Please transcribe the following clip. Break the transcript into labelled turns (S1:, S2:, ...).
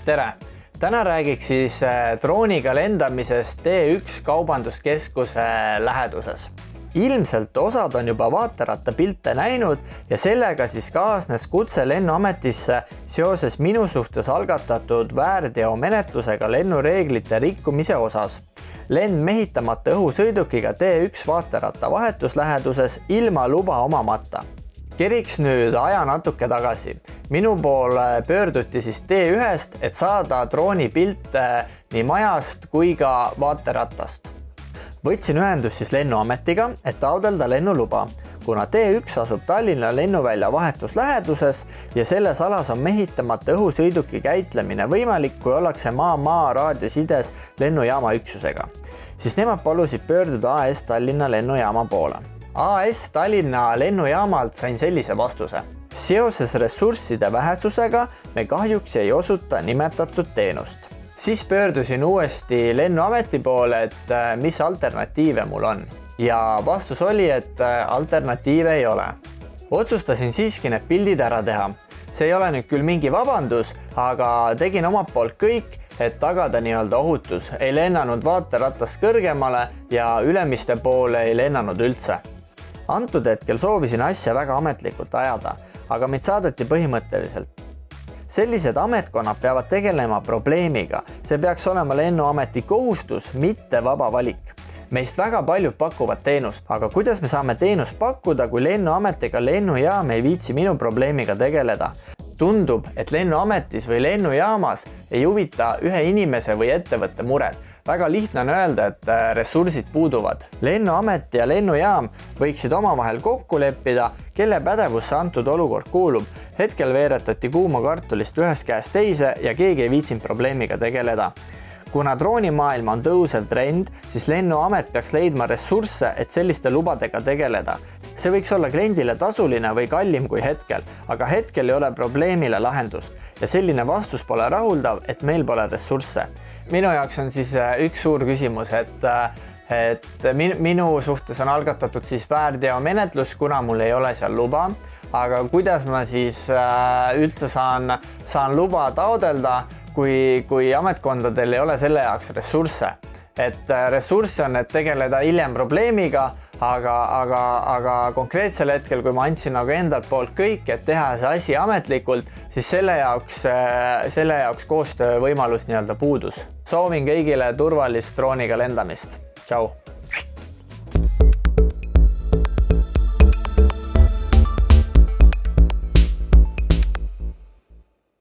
S1: tere! Täna räägiks siis drooniga lendamisest T1 kaubanduskeskuse läheduses. Ilmselt osad on juba vaaterattapilte näinud ja sellega siis kaasnes kutse Lennuametisse seoses minu suhtes algatatud väärteomenetlusega lennureeglite rikkumise osas. Lend mehitamata õhusõidukiga T1 vaateratta vahetusläheduses ilma luba omamata. Keriks nüüd aja natuke tagasi. Minu poole pöörduti siis T1-st, et saada droonipilte nii majast kui ka vaaterattast. Võtsin ühendust siis Lennuametiga, et taotleda lennuluba, kuna T1 asub Tallinna lennuvälja vahetusläheduses ja selles alas on mehitamata õhusõiduki käitlemine võimalik, kui ollakse maa raadiosides lennujaama üksusega. Siis nemad palusid pöörduda AS Tallinna lennujaama poole. AS Tallinna lennujaamalt sain sellise vastuse. Seoses ressursside vähesusega me kahjuks ei osuta nimetatud teenust. Siis pöördusin uuesti Lennuameti poole, et mis alternatiive mul on. Ja vastus oli, et alternatiive ei ole. Otsustasin siiski need pildid ära teha. See ei ole nüüd küll mingi vabandus, aga tegin omalt poolt kõik, et tagada nii-öelda ohutus. Ei lennanud vaateratast kõrgemale ja ülemiste poole ei lennanud üldse. Antud hetkel soovisin asja väga ametlikult ajada, aga meid saadeti põhimõtteliselt. Sellised ametkonnad peavad tegelema probleemiga. See peaks olema Lennuameti kohustus, mitte vaba valik. Meist väga paljud pakuvad teenust, aga kuidas me saame teenust pakkuda, kui Lennuametiga lennujaam ei viitsi minu probleemiga tegeleda? Tundub, et Lennuametis või lennujaamas ei huvita ühe inimese või ettevõtte mured. Väga lihtne on öelda, et ressursid puuduvad. Lennuamet ja lennujaam võiksid omavahel kokku leppida, kelle pädevusse antud olukord kuulub. Hetkel veeretati kuuma kartulist ühest käest teise ja keegi ei viitsinud probleemiga tegeleda. Kuna droonimaailm on tõusev trend, siis Lennuamet peaks leidma ressursse, et selliste lubadega tegeleda. See võiks olla kliendile tasuline või kallim kui hetkel, aga hetkel ei ole probleemile lahendust ja selline vastus pole rahuldav, et meil pole ressursse. Minu jaoks on siis üks suur küsimus, et minu suhtes on algatatud siis väärteomenetlus, kuna mul ei ole seal luba, aga kuidas ma siis üldse saan luba taodelda, kui ametkondadel ei ole selle jaoks ressursse. Et ressursse on, et tegeleda hiljem probleemiga, aga konkreetsel hetkel, kui ma andsin nagu endalt poolt kõik, et teha see asi ametlikult, siis selle jaoks koostöövõimalus nii-öelda puudus. Soovin kõigile turvalist drooniga lendamist. Tšau!